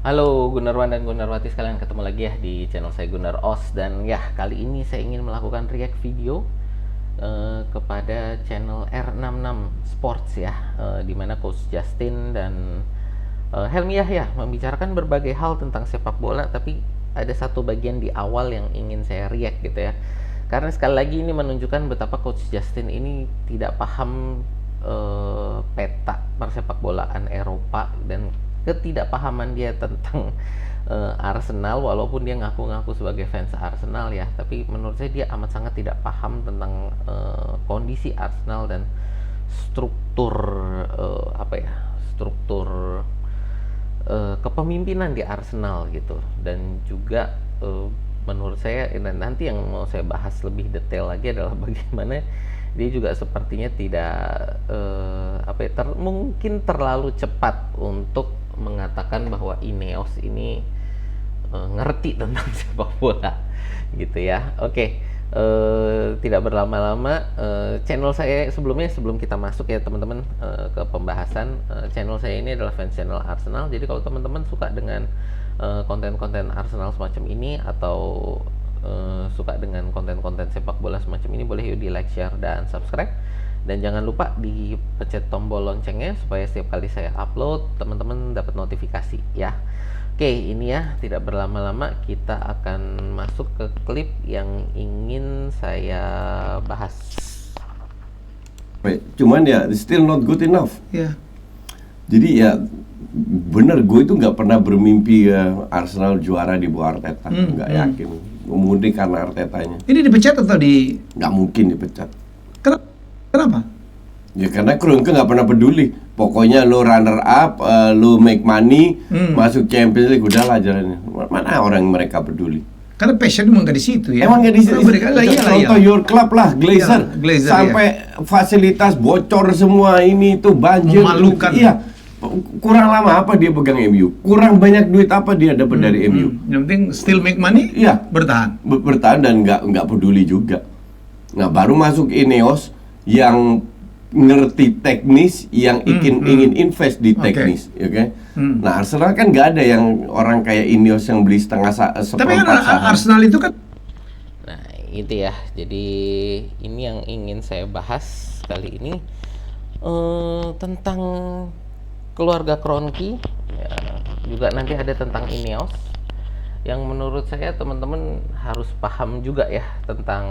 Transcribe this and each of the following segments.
Halo Gunarwan dan Gunarwati sekalian, ketemu lagi ya di channel saya Gunar Os. Dan ya, kali ini saya ingin melakukan react video kepada channel R66 Sports ya, dimana Coach Justin dan Helmi Yahya membicarakan berbagai hal tentang sepak bola. Tapi ada satu bagian di awal yang ingin saya react gitu ya, karena sekali lagi ini menunjukkan betapa Coach Justin ini tidak paham peta persepak bolaan Eropa dan ketidakpahaman dia tentang Arsenal. Walaupun dia ngaku-ngaku sebagai fans Arsenal ya, tapi menurut saya dia amat sangat tidak paham tentang kondisi Arsenal dan struktur struktur kepemimpinan di Arsenal gitu. Dan juga menurut saya, dan nanti yang mau saya bahas lebih detail lagi adalah bagaimana dia juga sepertinya tidak mungkin terlalu cepat untuk mengatakan bahwa Ineos ini ngerti tentang sepak bola gitu ya. Oke, tidak berlama-lama, channel saya sebelum kita masuk ya teman-teman ke pembahasan, channel saya ini adalah fans channel Arsenal. Jadi kalau teman-teman suka dengan konten-konten Arsenal semacam ini, atau suka dengan konten-konten sepak bola semacam ini, boleh yuk di like, share, dan subscribe. Dan jangan lupa dipencet tombol loncengnya supaya setiap kali saya upload teman-teman dapat notifikasi ya. Oke, ini ya, tidak berlama-lama kita akan masuk ke klip yang ingin saya bahas. Cuman ya still not good enough. Ya. Jadi ya bener, gue itu nggak pernah bermimpi Arsenal juara di bawah Arteta. Nggak yakin. Murni karena Artetanya. Ini dipecat atau di? Nggak mungkin dipecat. Kenapa? Ya karena Kroenke nggak pernah peduli. Pokoknya lo runner up, lo make money, masuk Champions League, udahlah jalannya. Mana orang mereka peduli? Karena passion emang nggak di situ ya. Emang nggak di situ. Contoh your club lah, Glazer. Ya, Glazer sampai ya. Fasilitas bocor semua, ini tuh banjir. Memalukan. Iya. Kurang lama apa dia pegang MU? Kurang banyak duit apa dia dapat dari MU? Yang penting still make money. Iya. Bertahan. Bertahan dan nggak peduli juga. Nah, baru masuk Ineos yang ngerti teknis, yang ingin invest di teknis, okay. Nah, Arsenal kan nggak ada yang orang kayak Ineos yang beli seperempat saham. Tapi kan Arsenal itu kan. Nah itu ya, jadi ini yang ingin saya bahas kali ini, tentang keluarga Kroenke ya, juga nanti ada tentang Ineos, yang menurut saya teman-teman harus paham juga ya tentang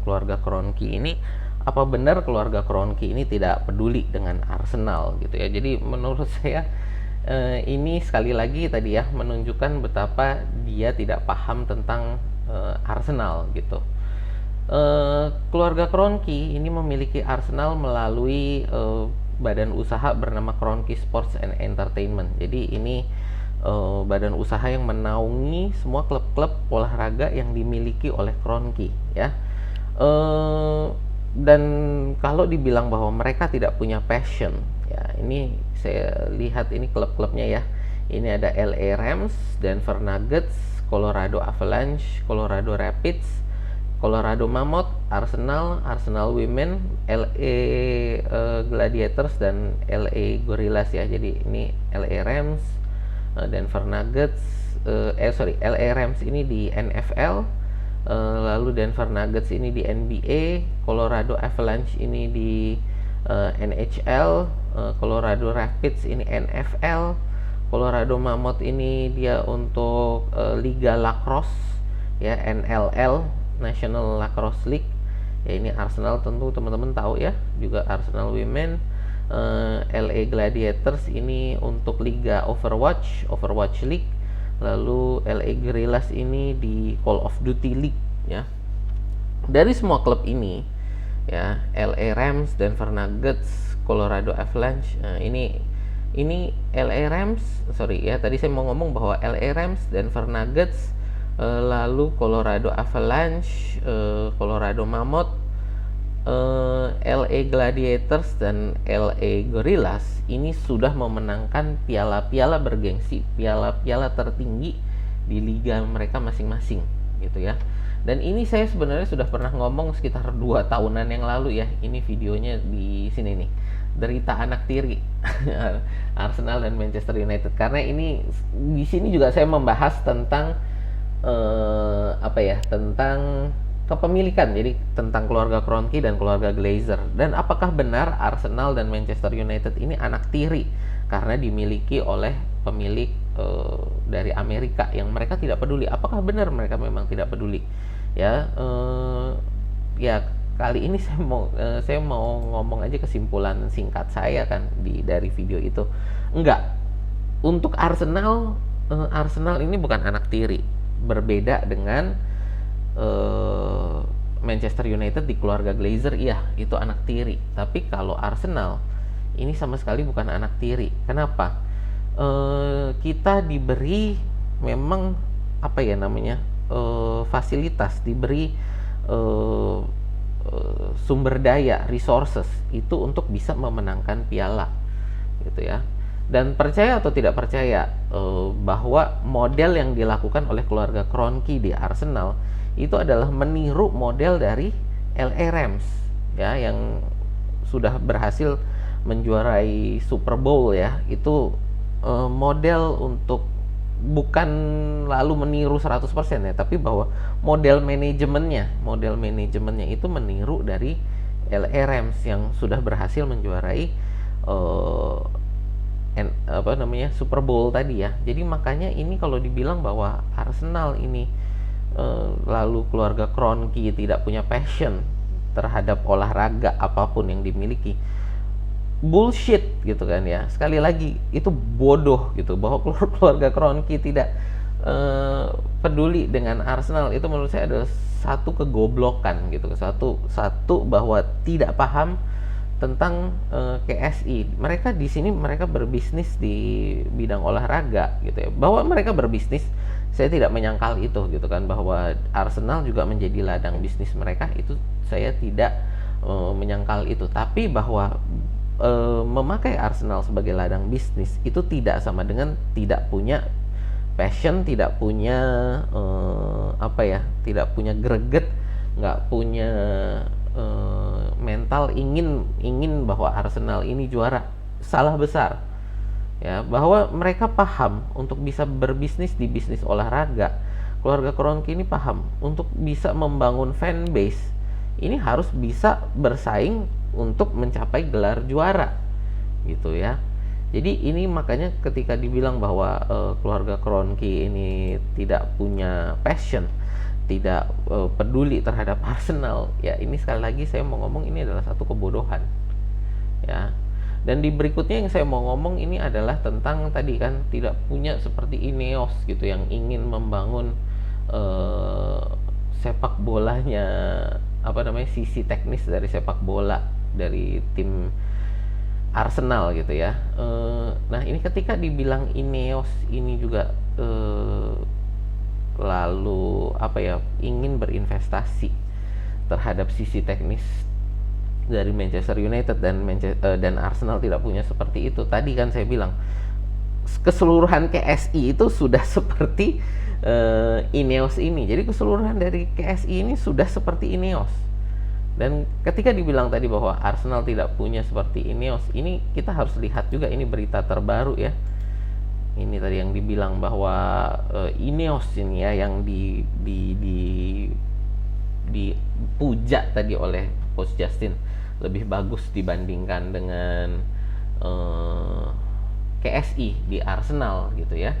keluarga Kroenke ini. Apa benar keluarga Kroenke ini tidak peduli dengan Arsenal gitu ya? Jadi menurut saya ini sekali lagi tadi ya menunjukkan betapa dia tidak paham tentang Arsenal gitu. Keluarga Kroenke ini memiliki Arsenal melalui badan usaha bernama Kroenke Sports and Entertainment. Jadi ini badan usaha yang menaungi semua klub-klub olahraga yang dimiliki oleh Kroenke ya. Dan kalau dibilang bahwa mereka tidak punya passion ya, ini saya lihat ini klub-klubnya ya. Ini ada LA Rams, Denver Nuggets, Colorado Avalanche, Colorado Rapids, Colorado Mammoth, Arsenal, Arsenal Women, LA Gladiators, dan LA Gorillas ya. Jadi ini LA Rams, Denver Nuggets, LA Rams ini di NFL, lalu Denver Nuggets ini di NBA, Colorado Avalanche ini di NHL, Colorado Rapids ini NFL, Colorado Mammoth ini dia untuk Liga Lacrosse ya, NLL, National Lacrosse League ya. Ini Arsenal tentu teman-teman tahu ya, juga Arsenal Women. LA Gladiators ini untuk Liga Overwatch League. Lalu LA Gorillas ini di Call of Duty League ya. Dari semua klub ini ya, LA Rams, Denver Nuggets, Colorado Avalanche, nah, ini LA Rams, sorry ya, tadi saya mau ngomong bahwa LA Rams, Denver Nuggets, lalu Colorado Avalanche, Colorado Mammoth, LA Gladiators dan LA Gorillas ini sudah memenangkan piala-piala bergengsi, piala-piala tertinggi di liga mereka masing-masing gitu ya. Dan ini saya sebenarnya sudah pernah ngomong sekitar 2 tahunan yang lalu ya. Ini videonya di sini nih. Derita anak tiri Arsenal dan Manchester United. Karena ini di sini juga saya membahas tentang tentang kepemilikan. Jadi tentang keluarga Kroenke dan keluarga Glazer. Dan apakah benar Arsenal dan Manchester United ini anak tiri karena dimiliki oleh pemilik dari Amerika yang mereka tidak peduli? Apakah benar mereka memang tidak peduli? Ya, ya kali ini saya mau ngomong aja kesimpulan singkat saya kan dari video itu. Enggak. Untuk Arsenal, Arsenal ini bukan anak tiri. Berbeda dengan Manchester United di keluarga Glazer, iya itu anak tiri. Tapi kalau Arsenal ini sama sekali bukan anak tiri. Kenapa? Kita diberi memang fasilitas, diberi sumber daya, resources itu untuk bisa memenangkan piala, gitu ya. Dan percaya atau tidak percaya bahwa model yang dilakukan oleh keluarga Kroenke di Arsenal itu adalah meniru model dari LA Rams, ya, yang sudah berhasil menjuarai Super Bowl ya. Itu model untuk bukan lalu meniru 100% ya, tapi bahwa model manajemennya itu meniru dari LA Rams yang sudah berhasil menjuarai Super Bowl tadi ya. Jadi makanya ini kalau dibilang bahwa Arsenal ini lalu keluarga Kroenke tidak punya passion terhadap olahraga apapun yang dimiliki, bullshit gitu kan ya. Sekali lagi itu bodoh gitu, bahwa keluarga Kroenke tidak peduli dengan Arsenal. Itu menurut saya adalah satu kegoblokan gitu, satu bahwa tidak paham tentang KSI. Mereka di sini mereka berbisnis di bidang olahraga gitu ya. Bahwa mereka berbisnis, saya tidak menyangkal itu gitu kan, bahwa Arsenal juga menjadi ladang bisnis mereka, itu saya tidak menyangkal itu. Tapi bahwa memakai Arsenal sebagai ladang bisnis itu tidak sama dengan tidak punya passion, tidak punya tidak punya greget, nggak punya mental ingin bahwa Arsenal ini juara. Salah besar ya. Bahwa mereka paham untuk bisa berbisnis di bisnis olahraga, keluarga Kroenke ini paham untuk bisa membangun fanbase ini harus bisa bersaing untuk mencapai gelar juara gitu ya. Jadi ini makanya ketika dibilang bahwa keluarga Kroenke ini tidak punya passion, tidak peduli terhadap Arsenal, ya ini sekali lagi saya mau ngomong ini adalah satu kebodohan ya. Dan di berikutnya yang saya mau ngomong ini adalah tentang tadi kan, tidak punya seperti Ineos gitu yang ingin membangun sepak bolanya, sisi teknis dari sepak bola dari tim Arsenal gitu ya. Nah ini ketika dibilang Ineos ini juga lalu ingin berinvestasi terhadap sisi teknis dari Manchester United dan Arsenal tidak punya seperti itu. Tadi kan saya bilang keseluruhan KSI itu sudah seperti Ineos ini. Jadi keseluruhan dari KSI ini sudah seperti Ineos. Dan ketika dibilang tadi bahwa Arsenal tidak punya seperti Ineos, ini kita harus lihat juga ini berita terbaru ya. Ini tadi yang dibilang bahwa Ineos ini ya yang dipuja tadi oleh Coach Justin lebih bagus dibandingkan dengan KSI di Arsenal gitu ya.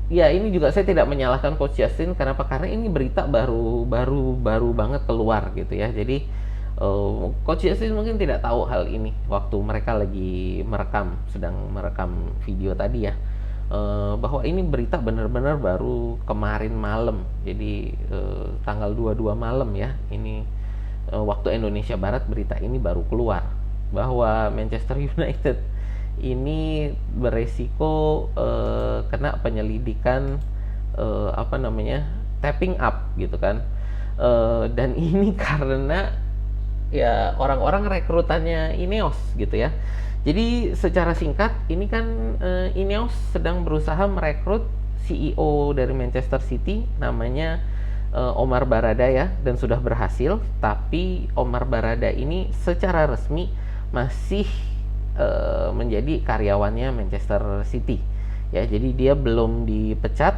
Ya ini juga saya tidak menyalahkan Coach Justin. Kenapa? Karena ini berita baru banget keluar gitu ya. Jadi Coach Justin mungkin tidak tahu hal ini waktu mereka lagi sedang merekam video tadi ya, bahwa ini berita benar-benar baru kemarin malam. Jadi tanggal 22 malam ya, ini waktu Indonesia Barat berita ini baru keluar bahwa Manchester United ini beresiko kena penyelidikan tapping up gitu kan. Dan ini karena ya orang-orang rekrutannya Ineos gitu ya. Jadi secara singkat ini kan Ineos sedang berusaha merekrut CEO dari Manchester City namanya Omar Barada ya, dan sudah berhasil. Tapi Omar Barada ini secara resmi masih menjadi karyawannya Manchester City ya. Jadi dia belum dipecat,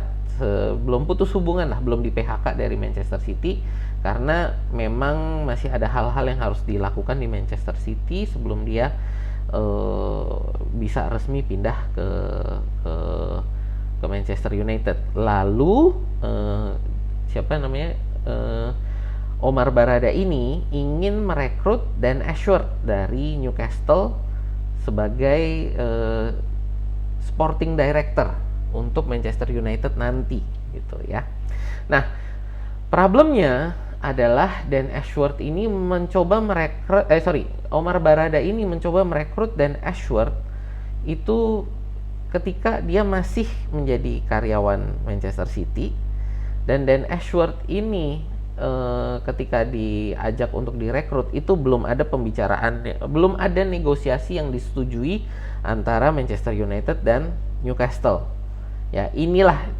belum putus hubungan lah, belum di PHK dari Manchester City, karena memang masih ada hal-hal yang harus dilakukan di Manchester City sebelum dia bisa resmi pindah ke Manchester United. Lalu siapa namanya, Omar Barada ini ingin merekrut Dan Ashworth dari Newcastle sebagai sporting director untuk Manchester United nanti gitu ya. Nah, problemnya adalah Dan Ashworth ini mencoba merekrut Omar Barada ini mencoba merekrut Dan Ashworth itu ketika dia masih menjadi karyawan Manchester City. Dan Dan Ashworth ini ketika diajak untuk direkrut itu belum ada pembicaraan, belum ada negosiasi yang disetujui antara Manchester United dan Newcastle. Ya, inilah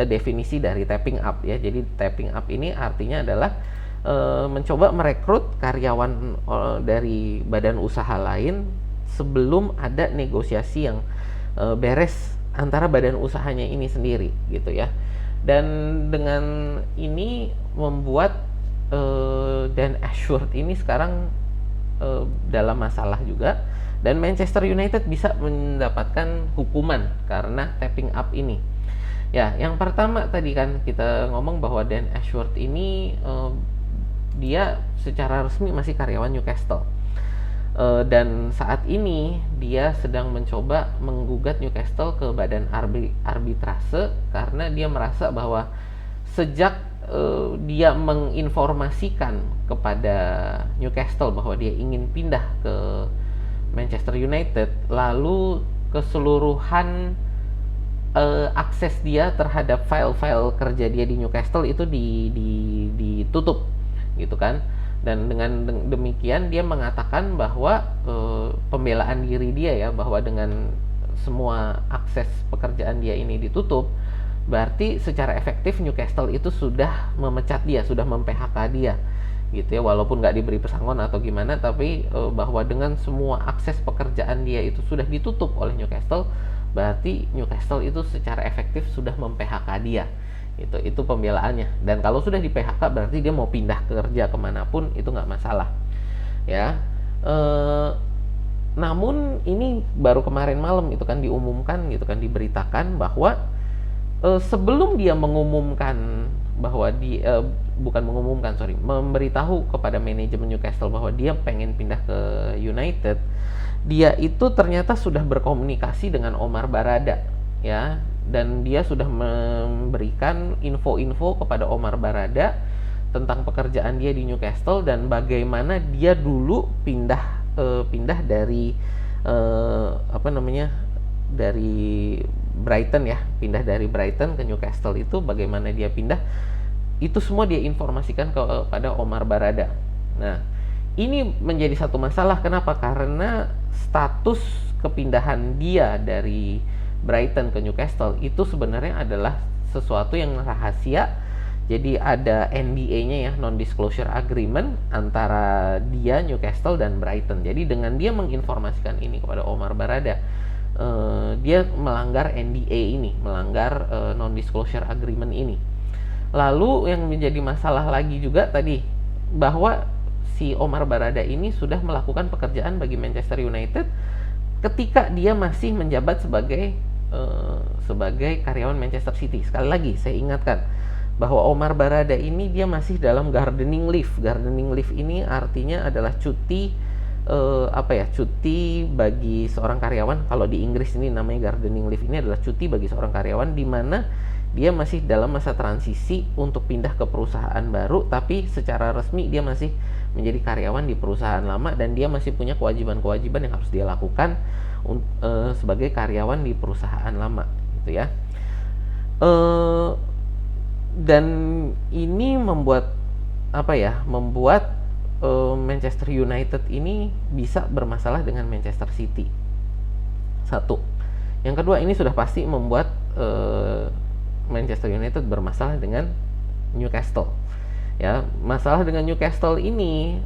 definisi dari tapping up ya. Jadi tapping up ini artinya adalah mencoba merekrut karyawan dari badan usaha lain sebelum ada negosiasi yang beres antara badan usahanya ini sendiri gitu ya. Dan dengan ini membuat Dan Ashworth ini sekarang dalam masalah juga, dan Manchester United bisa mendapatkan hukuman karena tapping up ini. Ya, yang pertama tadi kan kita ngomong bahwa Dan Ashworth ini dia secara resmi masih karyawan Newcastle. Dan saat ini dia sedang mencoba menggugat Newcastle ke badan arbitrase karena dia merasa bahwa sejak dia menginformasikan kepada Newcastle bahwa dia ingin pindah ke Manchester United, lalu keseluruhan akses dia terhadap file-file kerja dia di Newcastle itu ditutup gitu kan. Dan dengan demikian dia mengatakan bahwa pembelaan diri dia ya, bahwa dengan semua akses pekerjaan dia ini ditutup, berarti secara efektif Newcastle itu sudah memecat dia, sudah mem-PHK dia gitu ya, walaupun nggak diberi pesangon atau gimana, tapi bahwa dengan semua akses pekerjaan dia itu sudah ditutup oleh Newcastle, berarti Newcastle itu secara efektif sudah mem-PHK dia. Itu pembelaannya. Dan kalau sudah di PHK berarti dia mau pindah kerja kemanapun itu nggak masalah ya. Namun ini baru kemarin malam itu kan diumumkan gitu kan, diberitakan bahwa sebelum dia mengumumkan bahwa memberitahu kepada manajemen Newcastle bahwa dia pengen pindah ke United, dia itu ternyata sudah berkomunikasi dengan Omar Barada ya. Dan dia sudah memberikan info-info kepada Omar Barada tentang pekerjaan dia di Newcastle dan bagaimana dia dulu pindah dari dari Brighton ya, pindah dari Brighton ke Newcastle, itu bagaimana dia pindah, itu semua dia informasikan kepada Omar Barada. Nah, ini menjadi satu masalah. Kenapa? Karena status kepindahan dia dari Brighton ke Newcastle itu sebenarnya adalah sesuatu yang rahasia. Jadi ada NDA-nya ya, non-disclosure agreement, antara dia, Newcastle, dan Brighton. Jadi dengan dia menginformasikan ini kepada Omar Barada, dia melanggar NDA ini, melanggar non-disclosure agreement ini. Lalu yang menjadi masalah lagi juga tadi, bahwa si Omar Barada ini sudah melakukan pekerjaan bagi Manchester United ketika dia masih menjabat sebagai karyawan Manchester City. Sekali lagi saya ingatkan bahwa Omar Barada ini dia masih dalam gardening leave. Gardening leave ini artinya adalah cuti cuti bagi seorang karyawan. Kalau di Inggris ini namanya gardening leave, ini adalah cuti bagi seorang karyawan di mana dia masih dalam masa transisi untuk pindah ke perusahaan baru, tapi secara resmi dia masih menjadi karyawan di perusahaan lama dan dia masih punya kewajiban-kewajiban yang harus dia lakukan sebagai karyawan di perusahaan lama gitu ya. Dan ini membuat Manchester United ini bisa bermasalah dengan Manchester City. Satu. Yang kedua, ini sudah pasti membuat Manchester United bermasalah dengan Newcastle. Ya, masalah dengan Newcastle ini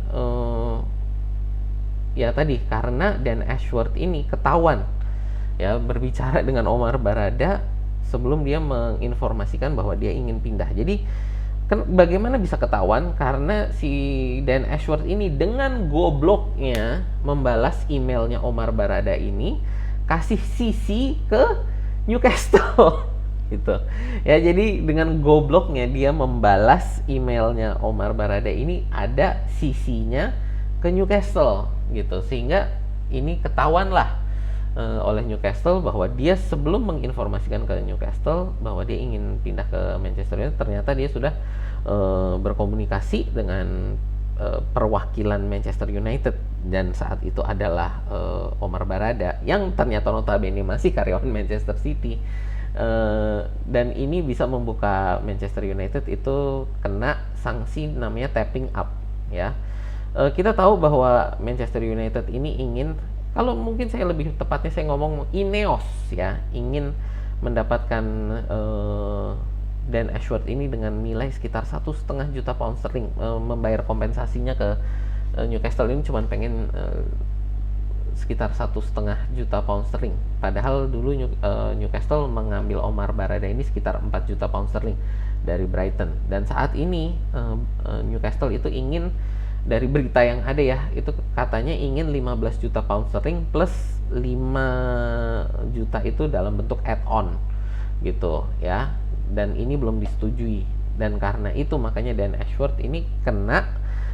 ya tadi karena Dan Ashworth ini ketahuan ya berbicara dengan Omar Barada sebelum dia menginformasikan bahwa dia ingin pindah. Jadi bagaimana bisa ketahuan? Karena si Dan Ashworth ini dengan gobloknya membalas emailnya Omar Barada ini, kasih CC ke Newcastle gitu ya. Jadi dengan gobloknya dia membalas emailnya Omar Barada ini ada CC-nya ke Newcastle gitu, sehingga ini ketahuan lah oleh Newcastle bahwa dia sebelum menginformasikan ke Newcastle bahwa dia ingin pindah ke Manchester United, ternyata dia sudah berkomunikasi dengan perwakilan Manchester United, dan saat itu adalah Omar Barada yang ternyata notabene masih karyawan Manchester City. Dan ini bisa membuka Manchester United itu kena sanksi namanya tapping up ya. Kita tahu bahwa Manchester United ini ingin, kalau mungkin saya lebih tepatnya saya ngomong Ineos ya, ingin mendapatkan Dan Ashworth ini dengan nilai sekitar 1,5 juta pound sterling, membayar kompensasinya ke Newcastle ini cuma pengen sekitar 1,5 juta pound sterling. Padahal dulu Newcastle mengambil Omar Barada ini sekitar 4 juta pound sterling dari Brighton. Dan saat ini Newcastle itu ingin, dari berita yang ada ya, itu katanya ingin 15 juta pound sterling plus 5 juta itu dalam bentuk add-on gitu ya. Dan ini belum disetujui. Dan karena itu makanya Dan Ashworth ini kena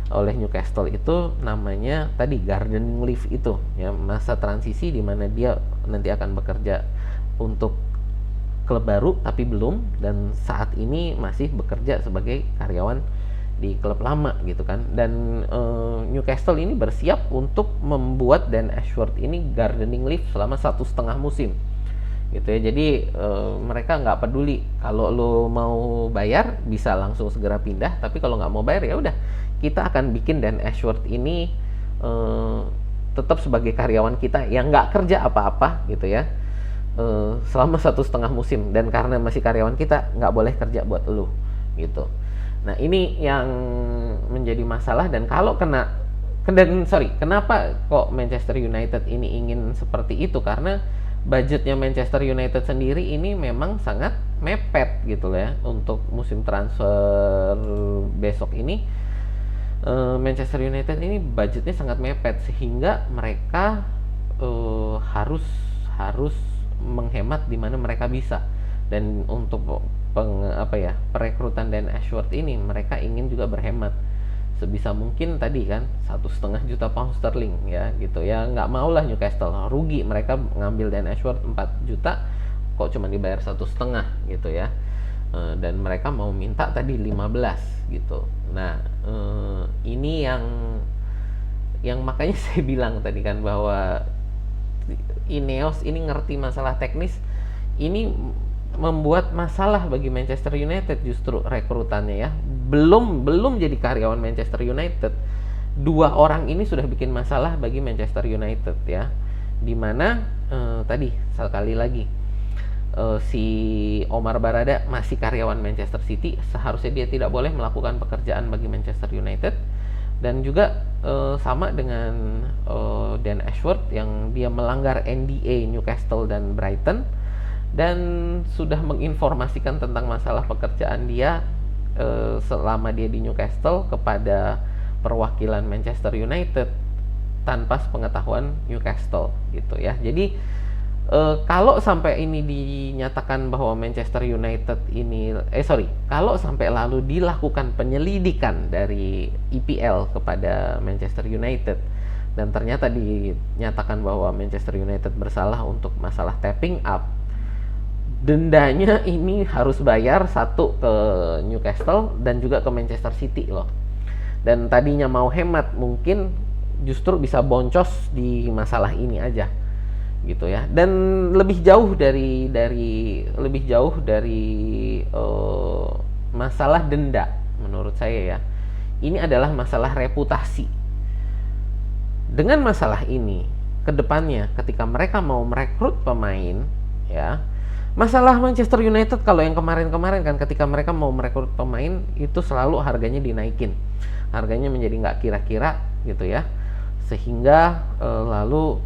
oleh Newcastle itu namanya tadi gardening leave itu ya, masa transisi di mana dia nanti akan bekerja untuk klub baru tapi belum, dan saat ini masih bekerja sebagai karyawan di klub lama gitu kan. Dan Newcastle ini bersiap untuk membuat Dan Ashworth ini gardening leave selama 1,5 musim gitu ya. Jadi mereka nggak peduli kalau lo mau bayar bisa langsung segera pindah, tapi kalau nggak mau bayar ya udah, kita akan bikin Dan Ashworth ini tetap sebagai karyawan kita yang nggak kerja apa-apa gitu ya selama 1,5 musim, dan karena masih karyawan kita nggak boleh kerja buat lo gitu. Nah ini yang menjadi masalah. Dan kalau kenapa kok Manchester United ini ingin seperti itu? Karena budgetnya Manchester United sendiri ini memang sangat mepet gitu ya. Untuk musim transfer besok ini Manchester United ini budgetnya sangat mepet, sehingga mereka harus menghemat di mana mereka bisa. Dan untuk perekrutan Dan Ashworth ini mereka ingin juga berhemat sebisa mungkin tadi kan 1,5 juta pound sterling ya gitu ya. Nggak mau lah Newcastle rugi, mereka ngambil Dan Ashworth 4 juta kok cuma dibayar 1,5 gitu ya. Dan mereka mau minta tadi 15 gitu. Nah ini yang makanya saya bilang tadi kan bahwa Ineos ini ngerti masalah teknis, ini membuat masalah bagi Manchester United justru rekrutannya ya. Belum jadi karyawan Manchester United, 2 orang ini sudah bikin masalah bagi Manchester United ya. Dimana tadi sekali lagi si Omar Barada masih karyawan Manchester City, seharusnya dia tidak boleh melakukan pekerjaan bagi Manchester United. Dan juga sama dengan Dan Ashworth yang dia melanggar NDA Newcastle dan Brighton, dan sudah menginformasikan tentang masalah pekerjaan dia selama dia di Newcastle kepada perwakilan Manchester United tanpa sepengetahuan Newcastle gitu ya. Jadi kalau sampai ini dinyatakan bahwa Manchester United ini kalau sampai lalu dilakukan penyelidikan dari EPL kepada Manchester United dan ternyata dinyatakan bahwa Manchester United bersalah untuk masalah tapping up, dendanya ini harus bayar satu ke Newcastle dan juga ke Manchester City loh. Dan tadinya mau hemat, mungkin justru bisa boncos di masalah ini aja gitu ya. Dan lebih jauh dari masalah denda menurut saya ya, ini adalah masalah reputasi. Dengan masalah ini kedepannya ketika mereka mau merekrut pemain ya, Masalah Manchester United kalau yang kemarin-kemarin kan, ketika mereka mau merekrut pemain itu selalu harganya dinaikin, harganya menjadi nggak kira-kira gitu ya, sehingga lalu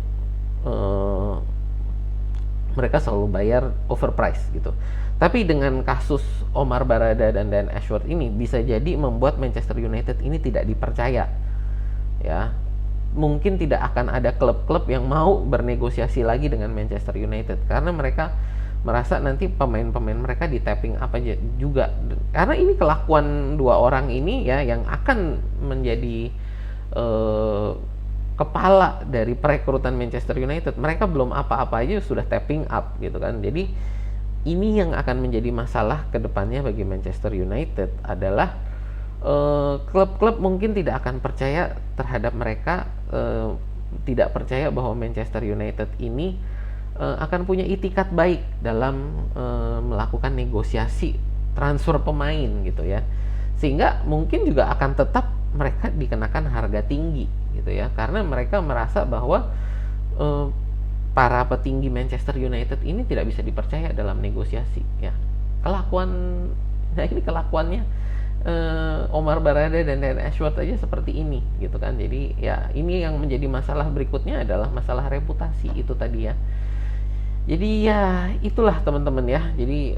mereka selalu bayar overprice gitu. Tapi dengan kasus Omar Barada dan Dan Ashworth ini bisa jadi membuat Manchester United ini tidak dipercaya ya. Mungkin tidak akan ada klub-klub yang mau bernegosiasi lagi dengan Manchester United karena mereka merasa nanti pemain-pemain mereka di tapping apa juga, karena ini kelakuan dua orang ini ya yang akan menjadi kepala dari perekrutan Manchester United. Mereka belum apa-apa aja sudah tapping up gitu kan. Jadi ini yang akan menjadi masalah kedepannya bagi Manchester United adalah klub-klub mungkin tidak akan percaya terhadap mereka, tidak percaya bahwa Manchester United ini akan punya itikat baik dalam melakukan negosiasi transfer pemain gitu ya, sehingga mungkin juga akan tetap mereka dikenakan harga tinggi gitu ya, karena mereka merasa bahwa para petinggi Manchester United ini tidak bisa dipercaya dalam negosiasi ya. Ini kelakuannya Omar Barada dan Dan Ashworth aja seperti ini gitu kan. Jadi ya ini yang menjadi masalah berikutnya adalah masalah reputasi itu tadi ya. Jadi ya itulah teman-teman ya. Jadi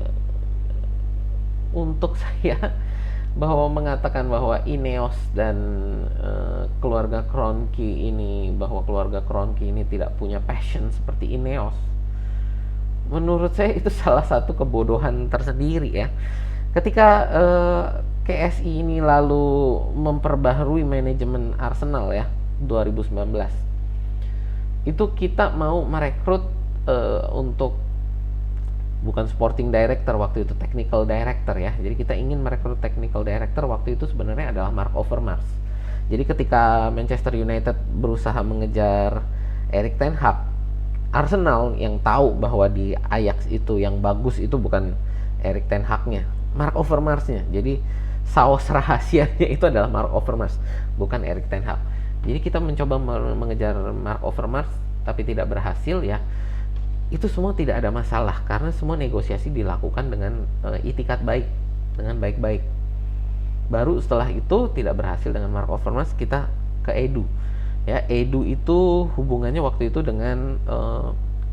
untuk saya bahwa mengatakan bahwa Ineos dan keluarga Kroenke ini, bahwa keluarga Kroenke ini tidak punya passion seperti Ineos, menurut saya itu salah satu kebodohan tersendiri ya. Ketika KSI ini lalu memperbaharui manajemen Arsenal ya 2019, itu kita mau merekrut untuk bukan sporting director waktu itu, technical director ya. Jadi kita ingin merekrut technical director waktu itu sebenarnya adalah Mark Overmars. Jadi ketika Manchester United berusaha mengejar Erik ten Hag, Arsenal yang tahu bahwa di Ajax itu yang bagus itu bukan Erik ten Hag-nya, Mark Overmars-nya. Jadi saus rahasianya itu adalah Mark Overmars, bukan Erik ten Hag. Jadi kita mencoba mengejar Mark Overmars tapi tidak berhasil ya. Itu semua tidak ada masalah karena semua negosiasi dilakukan dengan itikat baik, dengan baik-baik. Baru setelah itu tidak berhasil dengan Mark Overmars, kita ke Edu ya. Edu itu hubungannya waktu itu dengan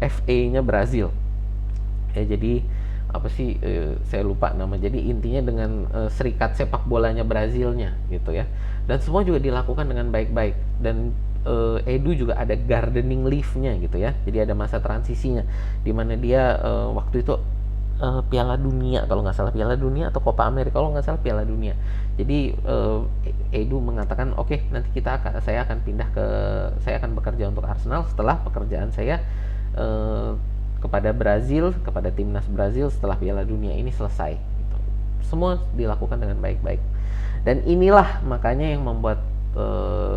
FA-nya Brazil ya. Jadi apa sih, saya lupa nama. Jadi intinya dengan serikat sepak bolanya Brazilnya gitu ya. Dan semua juga dilakukan dengan baik-baik. Dan Edu juga ada gardening leave-nya gitu ya. Jadi ada masa transisinya di mana dia waktu itu Piala Dunia kalau nggak salah, Piala Dunia atau Copa America kalau nggak salah, Piala Dunia. Jadi Edu mengatakan oke, nanti saya akan bekerja untuk Arsenal setelah pekerjaan saya kepada Brazil, kepada timnas Brazil setelah Piala Dunia ini selesai gitu. Semua dilakukan dengan baik-baik. Dan inilah makanya yang membuat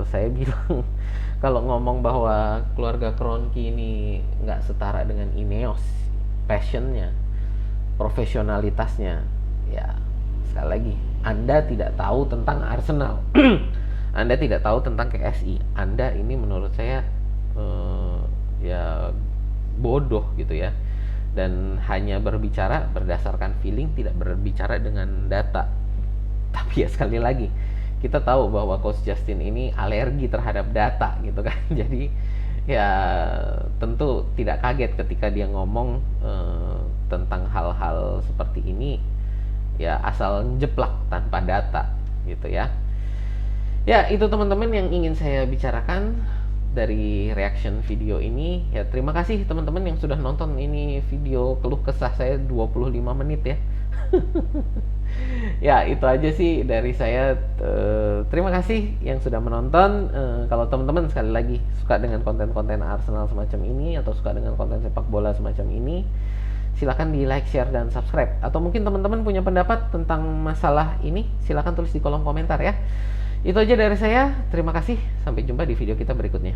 saya bilang kalau ngomong bahwa keluarga Kroenke ini nggak setara dengan Ineos, passionnya, profesionalitasnya, ya sekali lagi Anda tidak tahu tentang Arsenal, Anda tidak tahu tentang KSI, Anda ini menurut saya ya bodoh gitu ya, dan hanya berbicara berdasarkan feeling, tidak berbicara dengan data. Tapi ya sekali lagi kita tahu bahwa Coach Justin ini alergi terhadap data gitu kan. Jadi ya tentu tidak kaget ketika dia ngomong tentang hal-hal seperti ini ya asal jeplak tanpa data gitu ya. Ya itu teman-teman yang ingin saya bicarakan dari reaction video ini. Ya terima kasih teman-teman yang sudah nonton ini video keluh kesah saya 25 menit ya. Ya itu aja sih dari saya. Terima kasih yang sudah menonton. Kalau teman-teman sekali lagi suka dengan konten-konten Arsenal semacam ini atau suka dengan konten sepak bola semacam ini, silakan di like, share, dan subscribe. Atau mungkin teman-teman punya pendapat tentang masalah ini, silakan tulis di kolom komentar ya. Itu aja dari saya. Terima kasih. Sampai jumpa di video kita berikutnya.